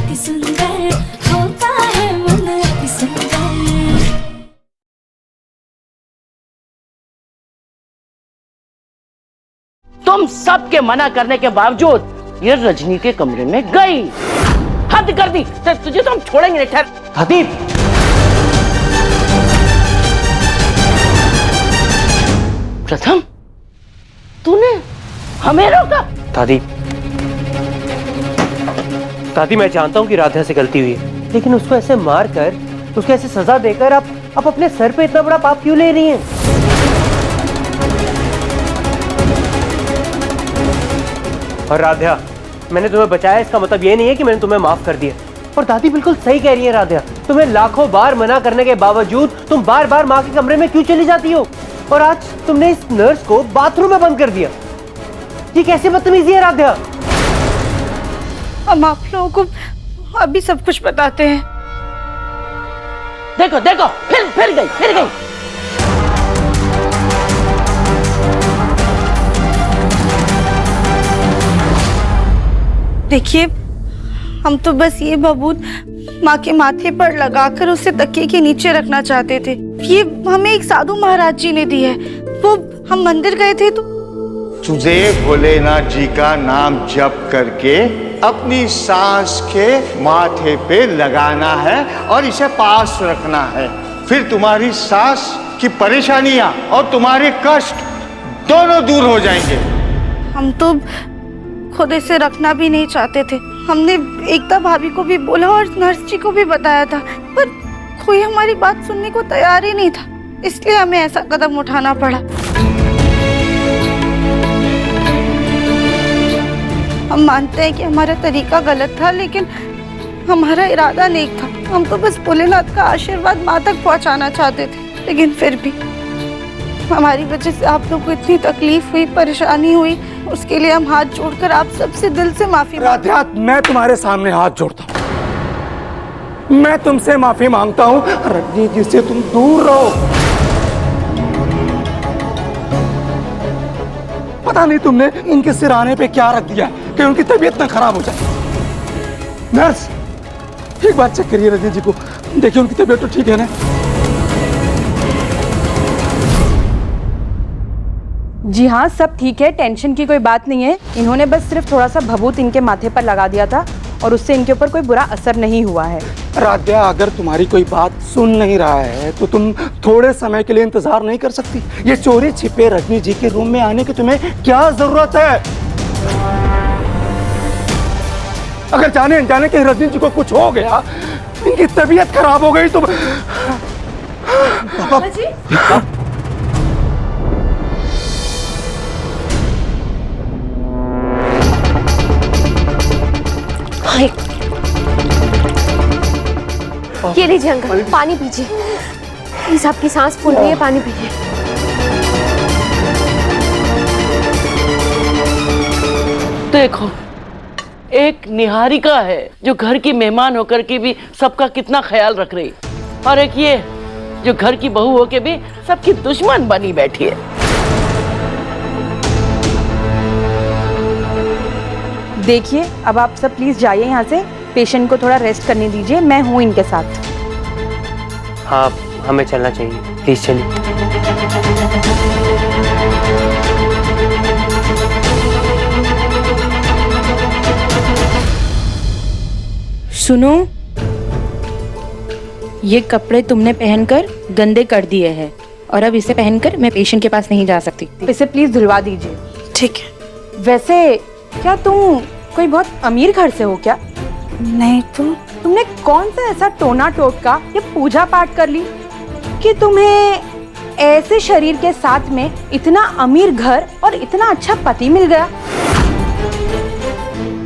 अति सुंदर होता है मन अति सुंदर। तुम सबके मना करने के बावजूद ये रजनी के कमरे में गई, हद कर दी। तुझे तो हम छोड़ेंगे नहीं। ठहर दादी, प्रथम, तूने हमें रोका? दादी, दादी मैं जानता हूँ कि राधा से गलती हुई है, लेकिन उसको ऐसे मार कर, उसको ऐसे सजा देकर आप अपने सर पे इतना बड़ा पाप क्यों ले रही हैं? और राधा, मैंने तुम्हें बचाया, इसका मतलब ये नहीं है कि मैंने तुम्हें माफ कर दिया। और दादी बिल्कुल सही कह रही है राधा, तुम्हें लाखों बार मना करने के बावजूद तुम बार बार माँ के कमरे में क्यों चली जाती हो? और आज तुमने इस नर्स को बाथरूम में बंद कर दिया। ये कैसे बदतमीजी है राधा? हम आप लोगों को अभी सब कुछ बताते हैं। देखो देखो, फिर गई। देखिए, हम तो बस ये बबूत माँ के माथे पर लगाकर उसे तकिए के नीचे रखना चाहते थे। ये हमें एक साधु महाराज जी ने दी है। वो हम मंदिर गए थे तो तुझे भोलेनाथ जी का नाम जप करके अपनी सांस के माथे पे लगाना है और इसे पास रखना है। फिर तुम्हारी सांस की परेशानियां और तुम्हारे कष्ट दोनों दूर हो जाएंगे। हम तो खुद इसे रखना भी नहीं चाहते थे। हमने एकता भाभी को भी बोला और नर्स जी को भी बताया था, पर कोई हमारी बात सुनने को तैयार ही नहीं था। इसलिए हमें ऐसा कदम उठाना पड़ा। हम मानते हैं कि हमारा तरीका गलत था, लेकिन हमारा इरादा नेक था। हम तो बस भोलेनाथ का आशीर्वाद माँ तक पहुँचाना चाहते थे, लेकिन फिर भी हमारी वजह से आप लोग को इतनी तकलीफ हुई, परेशानी हुई, उसके लिए हम हाथ जोड़कर आप सबसे दिल से माफी। राधा, मैं तुम्हारे सामने हाथ जोड़ता हूँ, मैं तुमसे माफी मांगता हूँ। रजनी जी से तुम दूर रहो। पता नहीं तुमने इनके सिरहाने पे क्या रख दिया कि उनकी तबीयत ना खराब हो जाए। नर्स, एक बार चेक करिए रजनी जी को, देखिए उनकी तबीयत तो ठीक है ना? जी हाँ, सब ठीक है, टेंशन की कोई बात नहीं है। इन्होंने बस सिर्फ थोड़ा सा भभूत इनके माथे पर लगा दिया था और उससे इनके ऊपर कोई बुरा असर नहीं हुआ है। राधा, अगर तुम्हारी कोई बात सुन नहीं रहा है तो तुम थोड़े समय के लिए इंतजार नहीं कर सकती? ये चोरी छिपे रजनी जी के रूम में आने की तुम्हें क्या जरूरत है? अगर जाने अनजाने के रजनी जी को कुछ हो गया, इनकी तबीयत खराब हो गई तो पापा जी? ये लीजिए अंकल, पानी पीजिए। प्लीज, आपकी सांस फूल रही है, पानी पीजिए। देखो, एक निहारिका है जो घर की मेहमान होकर के भी सबका कितना ख्याल रख रही, और एक ये जो घर की बहू होकर भी सबकी दुश्मन बनी बैठी है। देखिए, अब आप सब प्लीज जाइए यहाँ से, पेशेंट को थोड़ा रेस्ट करने दीजिए, मैं हूँ इनके साथ। हाँ, हमें चलना चाहिए, प्लीज चलिए। सुनो, ये कपड़े तुमने पहनकर गंदे कर दिए हैं और अब इसे पहनकर मैं पेशेंट के पास नहीं जा सकती। इसे प्लीज धुलवा दीजिए। ठीक है। वैसे क्या तुम कोई बहुत अमीर घर से हो क्या? नहीं तो तुमने कौन सा ऐसा टोना टोटका या पूजा पाठ कर ली कि तुम्हें ऐसे शरीर के साथ में इतना अमीर घर और इतना अच्छा पति मिल गया?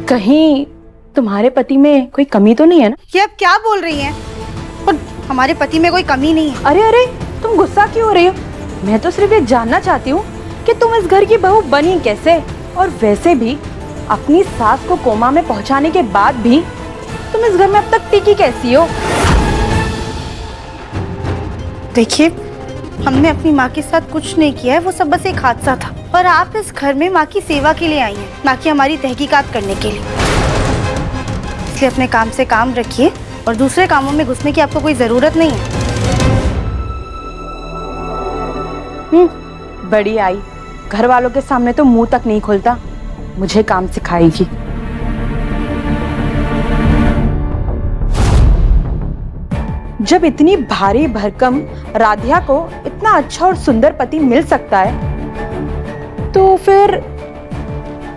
कहीं तुम्हारे पति में कोई कमी तो नहीं है ना? ये अब क्या बोल रही हैं? और हमारे पति में कोई कमी नहीं है। अरे, तुम गुस्सा क्यों हो रही हो? मैं तो सिर्फ ये जानना चाहती हूँ कि तुम इस घर की बहू बनी कैसे, और वैसे भी अपनी सास को कोमा में पहुंचाने के बाद भी तुम इस घर में अब तक टिकी कैसी हो? देखिए, हमने अपनी माँ के साथ कुछ नहीं किया है, वो सब बस एक हादसा था। और आप इस घर में माँ की सेवा के लिए आई हैं, ना कि हमारी तहकीकात करने के लिए। इसलिए अपने काम से काम रखिए और दूसरे कामों में घुसने की आपको कोई ज़रूरत नहीं है। बड़ी आई, घर वालों के सामने तो मुंह तक नहीं खोलता, मुझे काम सिखाएगी। जब इतनी भारी भरकम राधिया को इतना अच्छा और सुंदर पति मिल सकता है तो फिर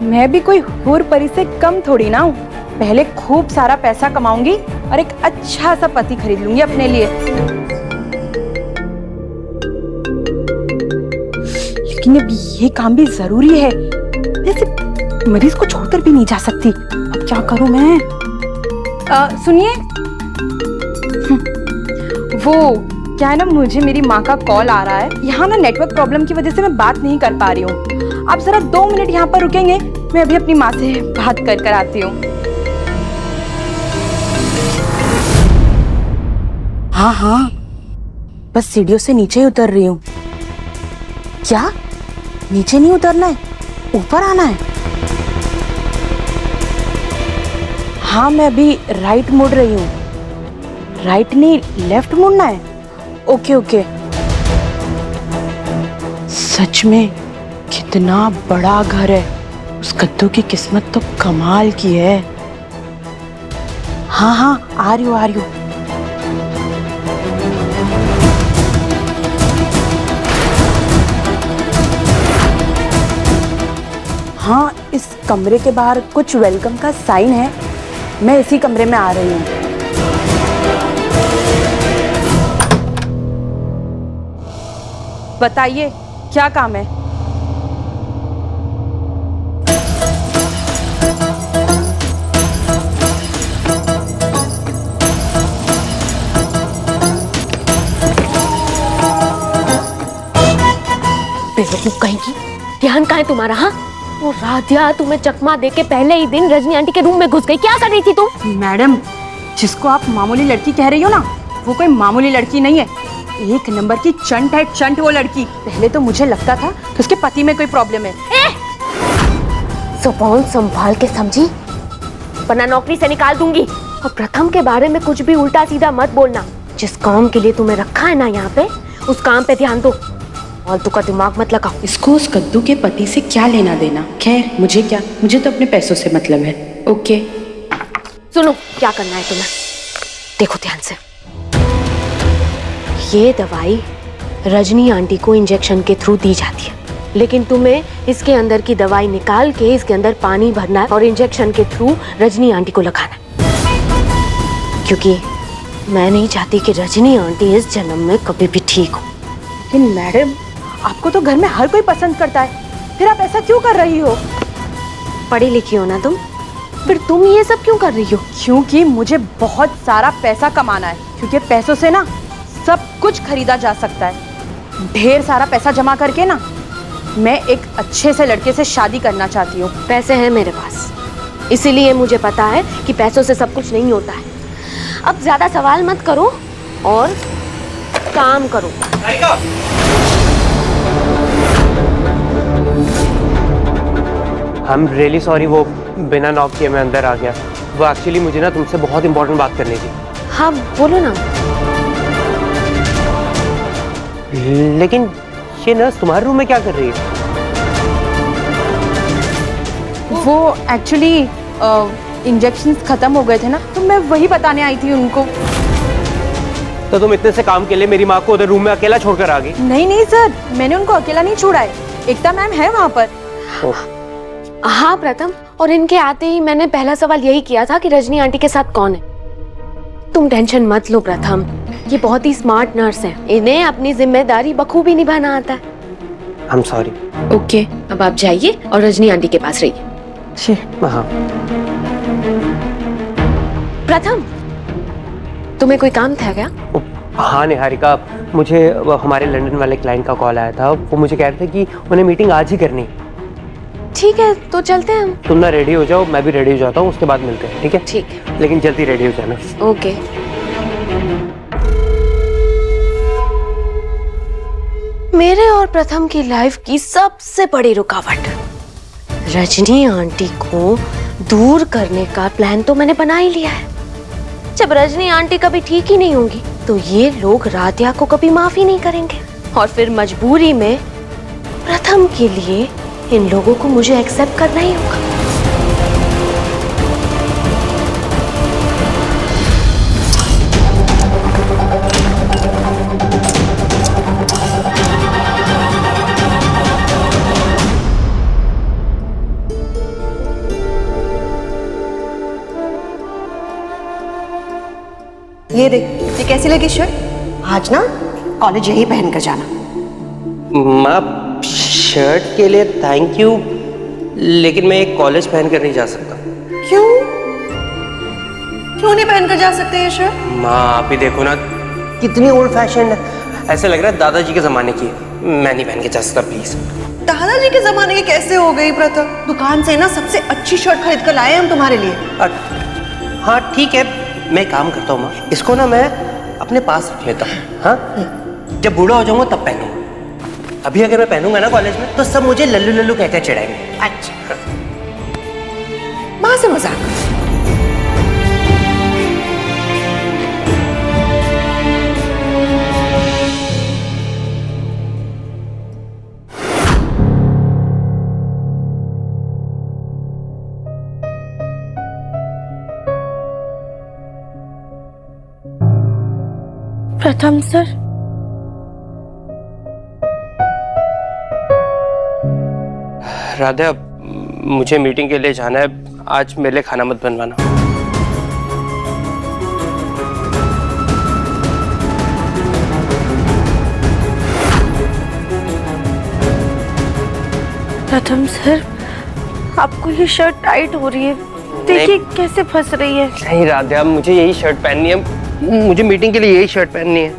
मैं भी कोई हूर परी से कम थोड़ी ना हूं। पहले खूब सारा पैसा कमाऊंगी और एक अच्छा सा पति खरीद लूंगी अपने लिए। लेकिन अब ये काम भी जरूरी है, जैसे मरीज को छोड़कर भी नहीं जा सकती। अब क्या करूं मैं? सुनिए, वो क्या है ना, मुझे मेरी माँ का कॉल आ रहा है। यहाँ ना नेटवर्क प्रॉब्लम की वजह से मैं बात नहीं कर पा रही हूँ। आप जरा 2 मिनट यहाँ पर रुकेंगे? मैं अभी अपनी माँ से बात कर आती हूँ। हाँ हाँ, बस सीढ़ियों से नीचे ही उतर रही हूँ। क्या नीचे नहीं उतरना है, ऊपर आना है? हाँ, मैं अभी राइट मुड़ रही हूँ। राइट नहीं, लेफ्ट मुड़ना है। Okay okay. सच में कितना बड़ा घर है। उस कद्दू की किस्मत तो कमाल की है। हाँ हाँ, आ रही हूँ। हाँ, इस कमरे के बाहर कुछ वेलकम का साइन है। मैं इसी कमरे में आ रही हूँ। बताइए, क्या काम है? बेवकूफ कहेगी, ध्यान कहाँ है तुम्हारा? हाँ, वो राधिया तुम्हें चकमा दे के पहले ही दिन रजनी आंटी के रूम में घुस गई। क्या कर रही थी तुम? मैडम, जिसको आप मामूली लड़की कह रही हो ना, वो कोई मामूली लड़की नहीं है। 1 नंबर की चंट है, चंट वो लड़की। पहले तो मुझे लगता था कि उसके पति में कोई प्रॉब्लम है। जुबान संभाल के समझी, वरना नौकरी से निकाल दूंगी। और प्रथम के बारे में कुछ भी उल्टा सीधा मत बोलना। जिस काम के लिए तुम्हें रखा है ना यहाँ पे, उस काम पे ध्यान दो। फालतू का दिमाग मत लगाओ। इसको उस कद्दू के पति से क्या लेना देना? खैर, मुझे क्या, मुझे तो अपने पैसों से मतलब है। ओके, सुनो, क्या करना है तुम्हें, देखो ध्यान से। ये दवाई रजनी आंटी को इंजेक्शन के थ्रू दी जाती है, लेकिन तुम्हें इसके अंदर की दवाई निकाल के इसके अंदर पानी भरना है और इंजेक्शन के थ्रू रजनी आंटी को लगाना है। क्योंकि मैं नहीं चाहती कि रजनी आंटी इस जन्म में कभी भी ठीक हो। लेकिन मैडम, आपको तो घर में हर कोई पसंद करता है, फिर आप ऐसा क्यों कर रही हो? पढ़ी लिखी हो ना तुम, फिर तुम ये सब क्यों कर रही हो? क्योंकि मुझे बहुत सारा पैसा कमाना है। क्योंकि पैसों से ना सब कुछ खरीदा जा सकता है। ढेर सारा पैसा जमा करके ना मैं एक अच्छे से लड़के से शादी करना चाहती हूँ। पैसे हैं मेरे पास, इसीलिए मुझे पता है कि पैसों से सब कुछ नहीं होता है। अब ज्यादा सवाल मत करो और काम करो। I'm really sorry, वो बिना नॉक किए मैं अंदर आ गया। वो एक्चुअली मुझे ना तुमसे बहुत इंपॉर्टेंट बात करनी थी। हाँ बोलो ना। लेकिन ये नर्स तुम्हारे रूम में क्या कर रही है? वो एक्चुअली इंजेक्शंस खत्म हो गए थे ना, तो मैं वही बताने आई थी उनको। तो तुम इतने से काम के लिए मेरी माँ को उधर रूम में अकेला छोड़कर आ गई? नहीं सर, मैंने उनको अकेला नहीं छोड़ा है। एकता मैम है वहाँ पर। हाँ प्रथम, और इनके आते ही मैंने पहला सवाल यही किया था कि रजनी आंटी के साथ कौन है। तुम टेंशन मत लो प्रथम, ये बहुत ही स्मार्ट नर्स है, इन्हें अपनी जिम्मेदारी बखूबी निभाना आता है। I'm sorry। ओके, अब आप जाइए और रजनी आंटी के पास रहिए। हाँ। प्रथम, तुम्हें कोई काम था क्या? हाँ निहारिका, मुझे हमारे लंदन वाले क्लाइंट का कॉल आया था। वो मुझे कह रहे थे कि उन्हें मीटिंग आज ही करनी। ठीक है, तो चलते हैं हम। तुम ना रेडी हो जाओ, मैं भी रेडी हो जाता हूँ, उसके बाद मिलते हैं। ठीक है? ठीक है, लेकिन जल्दी रेडी हो जाना। ओके। मेरे और प्रथम की लाइफ की सबसे बड़ी रुकावट, रजनी आंटी को दूर करने का प्लान तो मैंने बना ही लिया है। जब रजनी आंटी कभी ठीक ही नहीं होंगी तो ये लोग राधिया को कभी माफ ही नहीं करेंगे, और फिर मजबूरी में प्रथम के लिए इन लोगों को मुझे एक्सेप्ट करना ही होगा। ये देख, ये कैसी लगी शर्ट? आज ना कॉलेज यही पहन कर जाना। माँ, शर्ट के लिए थैंक यू, लेकिन मैं एक कॉलेज पहन कर नहीं जा सकता। क्यों? क्यों नहीं पहन कर जा सकते ये शर्ट? माँ आप ही देखो ना, कितनी ओल्ड फैशन है, ऐसे लग रहा है दादाजी के जमाने की है। मैं नहीं पहन के जा सकता, प्लीज। दादाजी के जमाने की कैसे हो गई प्रथम? दुकान से ना सबसे अच्छी शर्ट खरीद कर लाए हम तुम्हारे लिए। हाँ ठीक है, मैं काम करता हूँ माँ, इसको ना मैं अपने पास रख लेता हूँ। हाँ, जब बूढ़ा हो जाऊंगा तब पहनूंगा। अभी अगर मैं पहनूंगा ना कॉलेज में तो सब मुझे लल्लू लल्लू कहकर चिढ़ाएंगे। अच्छा, माँ से मजाक। प्रथम सर, राधा, मुझे मीटिंग के लिए जाना है, आज मेरे लिए खाना मत बनवाना। प्रथम सर, आपको ये शर्ट टाइट हो रही है, देखिए कैसे फंस रही है। नहीं राधा, मुझे यही शर्ट पहननी है, मुझे मीटिंग के लिए यही शर्ट पहननी है।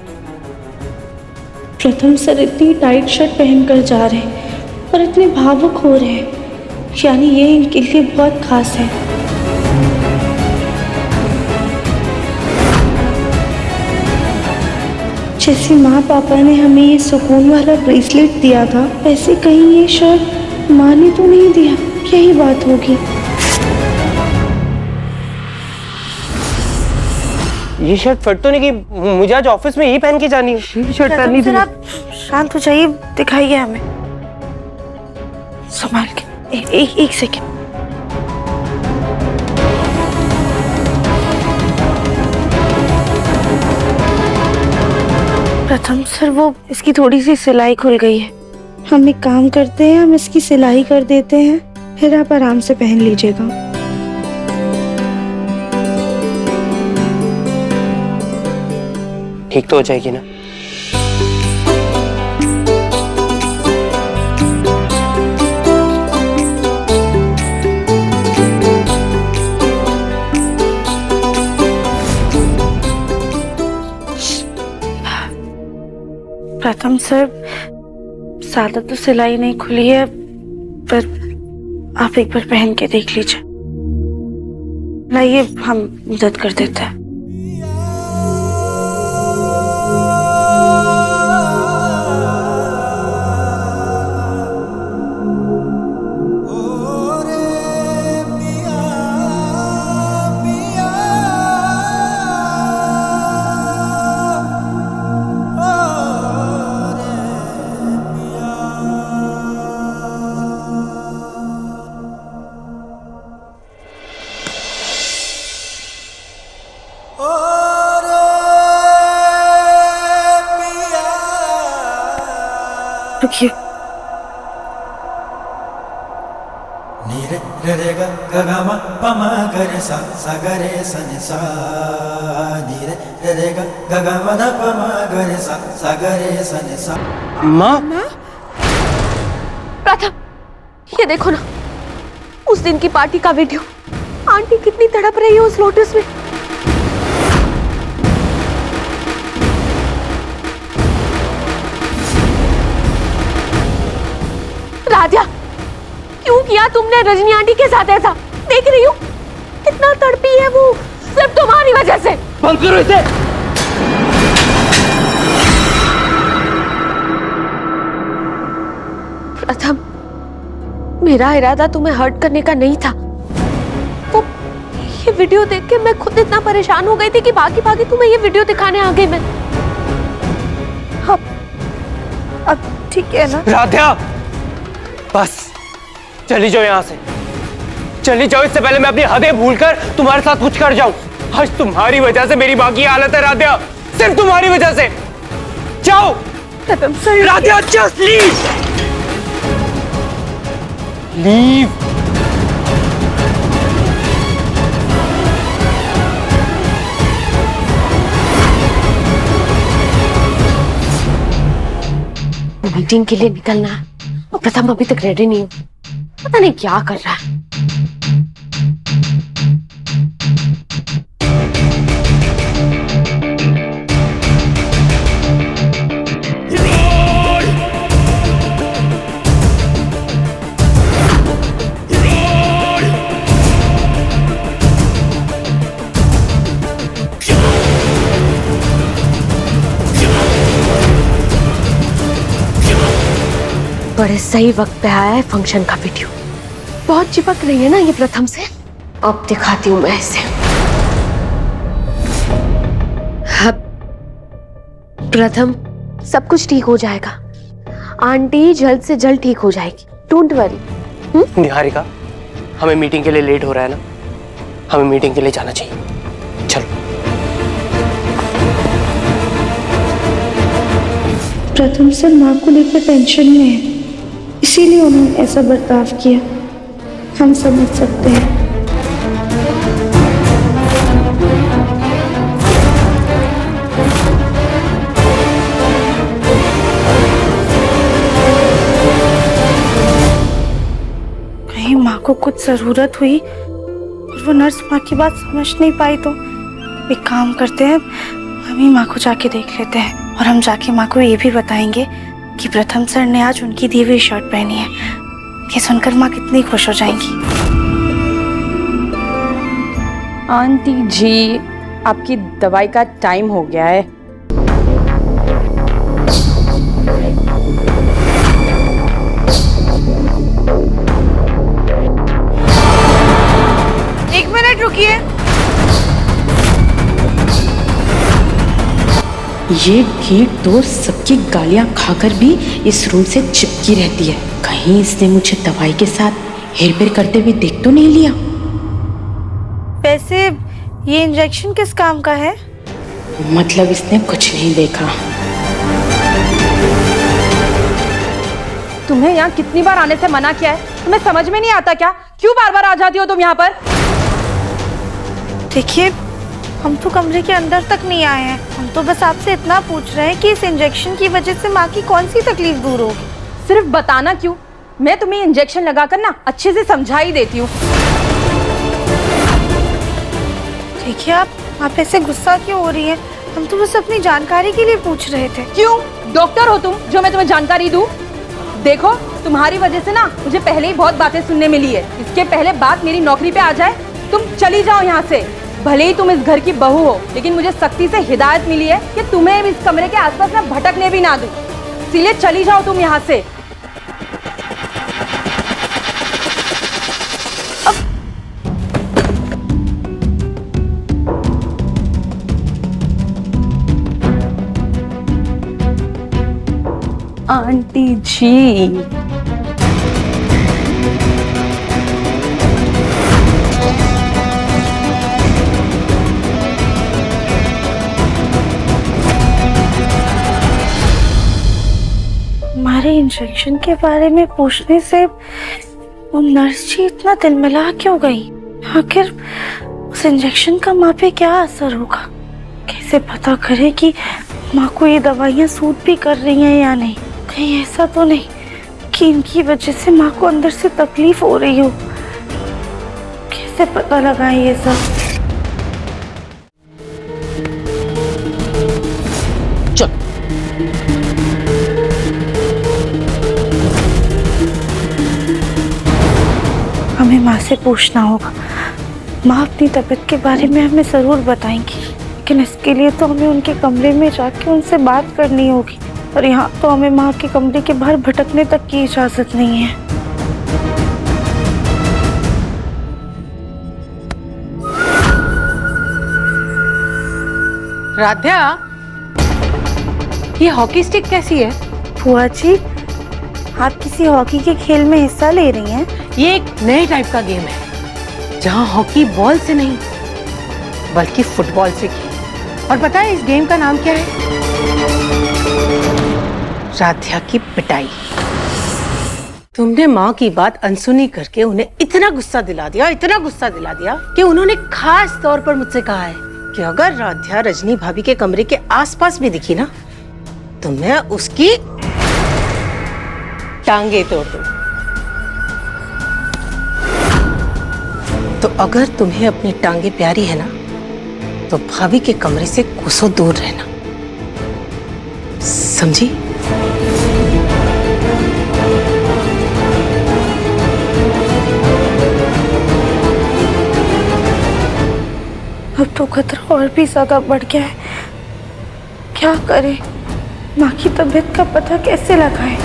प्रथम सर इतनी टाइट शर्ट पहनकर जा रहे हैं और इतने भावुक हो रहे हैं, यानी ये इनके लिए बहुत खास है। जैसे माँ पापा ने हमें ये सुकून वाला ब्रेसलेट दिया था, वैसे कहीं ये शर्ट माँ ने तो नहीं दिया, यही बात होगी। ये शर्ट फट तो नहीं गई? मुझे आज ऑफिस में यही पहन के जानी है। ये शर्ट पहननी थी। आप शांत हो जाइए, दिखाइए हमें, संभाल के। एक सेकेंड। प्रथम सर, वो इसकी थोड़ी सी सिलाई खुल गई है। हम एक काम करते हैं, हम इसकी सिलाई कर देते हैं, फिर आप आराम से पहन लीजिएगा। ठीक तो हो जाएगी ना? प्रथम सर, ज्यादा तो सिलाई नहीं खुली है, पर आप एक बार पहन के देख लीजिए। लाइए, हम मदद कर देते हैं। रुकिए। नीरे रे ग ग म प म ग रे सा सा ग रे सा नि सा, नीरे रे ग ग म ध प म ग रे सा सा ग रे सा नि सा। माँ? प्रथम, ये देखो ना, उस दिन की पार्टी का वीडियो। आंटी कितनी तड़प रही है उस लोटस में। राधिया, क्यों किया तुमने रजनी आंटी के साथ ऐसा? देख रही हो कितना तड़पी है वो, सिर्फ तुम्हारी वजह से। बंद करो इसे। प्रथम, मेरा इरादा तुम्हें हर्ट करने का नहीं था, वीडियो देख के मैं खुद इतना परेशान हो गई थी कि भागी भागी तुम्हें ये वीडियो दिखाने आ गई मैं। अब ठीक है ना? राध्या, बस चली जाओ यहाँ से, चली जाओ, इससे पहले मैं अपनी हदें भूलकर तुम्हारे साथ कुछ कर जाऊं। आज तुम्हारी वजह से मेरी बाकी हालत है राध्या, सिर्फ तुम्हारी वजह से। जाओ Radhya, just leave, leave. Meeting के लिए निकलना है और प्रथम अभी तक रेडी नहीं हो, पता नहीं क्या कर रहा है। बड़े सही वक्त पे आया है फंक्शन का वीडियो। बहुत चिपक रही है ना ये प्रथम से, अब दिखाती हूं मैं इसे। अब प्रथम, सब कुछ ठीक हो जाएगा, आंटी जल्द से जल्द ठीक हो जाएगी, डोंट वरी। निहारिका, हमें मीटिंग के लिए लेट हो रहा है ना, हमें मीटिंग के लिए जाना चाहिए, चलो। प्रथम सर माँ को लेकर टेंशन में है, इसीलिए उन्होंने ऐसा बर्ताव किया, हम समझ सकते हैं। कहीं माँ को कुछ जरूरत हुई और वो नर्स माँ की बात समझ नहीं पाई तो एक काम करते हैं, हम ही माँ को जाके देख लेते हैं और हम जाके माँ को ये भी बताएंगे कि प्रथम सर ने आज उनकी दी हुई शर्ट पहनी है। ये सुनकर माँ कितनी खुश हो जाएंगी। आंटी जी, आपकी दवाई का टाइम हो गया है। एक मिनट रुकिए। ये गेट तो सबकी गालियां खाकर भी इस रूम से चिपकी रहती है, कहीं इसने मुझे दवाई के साथ हेरफेर करते हुए देख तो नहीं लिया। वैसे ये इंजेक्शन किस काम का है? मतलब इसने कुछ नहीं देखा। तुम्हें यहाँ कितनी बार आने से मना किया है, तुम्हें समझ में नहीं आता क्या? क्यों बार बार आ जाती हो तुम यहाँ पर? देखिए, हम तो कमरे के अंदर तक नहीं आए हैं, हम तो बस आपसे इतना पूछ रहे हैं कि इस इंजेक्शन की वजह से माँ की कौन सी तकलीफ दूर होगी। सिर्फ बताना क्यों? मैं तुम्हें इंजेक्शन लगाकर ना अच्छे से समझा ही देती हूँ। देखिए, आप ऐसे गुस्सा क्यों हो रही हैं? हम तो बस अपनी जानकारी के लिए पूछ रहे थे। क्यों? डॉक्टर हो तुम जो मैं तुम्हें जानकारी दूं? देखो, तुम्हारी वजह से ना मुझे पहले ही बहुत बातें सुनने मिली है। इसके पहले बात मेरी नौकरी पे आ जाए, तुम चली जाओ यहाँ से। भले ही तुम इस घर की बहू हो, लेकिन मुझे सख्ती से हिदायत मिली है कि तुम्हें इस कमरे के आसपास ना भटकने भी ना दूं। इसीलिए चली जाओ तुम यहाँ से। आंटी जी, हमारे इंजेक्शन के बारे में पूछने से वो नर्स जी इतना तिलमिला क्यों गई? आखिर उस इंजेक्शन का माँ पे क्या असर होगा? कैसे पता करे कि माँ को ये दवाइयाँ सूट भी कर रही हैं या नहीं? कहीं ऐसा तो नहीं कि इनकी वजह से माँ को अंदर से तकलीफ हो रही हो? कैसे पता लगाएं ये सब? हमें माँ से पूछना होगा। माँ अपनी तबीयत के बारे में हमें ज़रूर बताएंगी, लेकिन इसके लिए तो हमें उनके कमरे में जाके उनसे बात करनी होगी, और यहाँ तो हमें माँ के कमरे के बाहर भटकने तक की इजाज़त नहीं है। राध्या, ये हॉकी स्टिक कैसी है? फुआ जी, आप किसी हॉकी के खेल में हिस्सा ले रही हैं? ये एक नए टाइप का गेम है जहाँ हॉकी बॉल से नहीं बल्कि फुटबॉल से खेल। और पता है इस गेम का नाम क्या है? राध्या की पिटाई। तुमने माँ की बात अनसुनी करके उन्हें इतना गुस्सा दिला दिया कि उन्होंने खास तौर पर मुझसे कहा है कि अगर राध्या रजनी भाभी के कमरे के आसपास भी दिखी ना तो मैं उसकी टांगे तोड़ दूं। तो अगर तुम्हें अपनी टांगे प्यारी है ना तो भाभी के कमरे से कोसों दूर रहना, समझी? अब तो खतरा और भी ज्यादा बढ़ गया है। क्या करे? माँ की तबीयत का पता कैसे लगाए?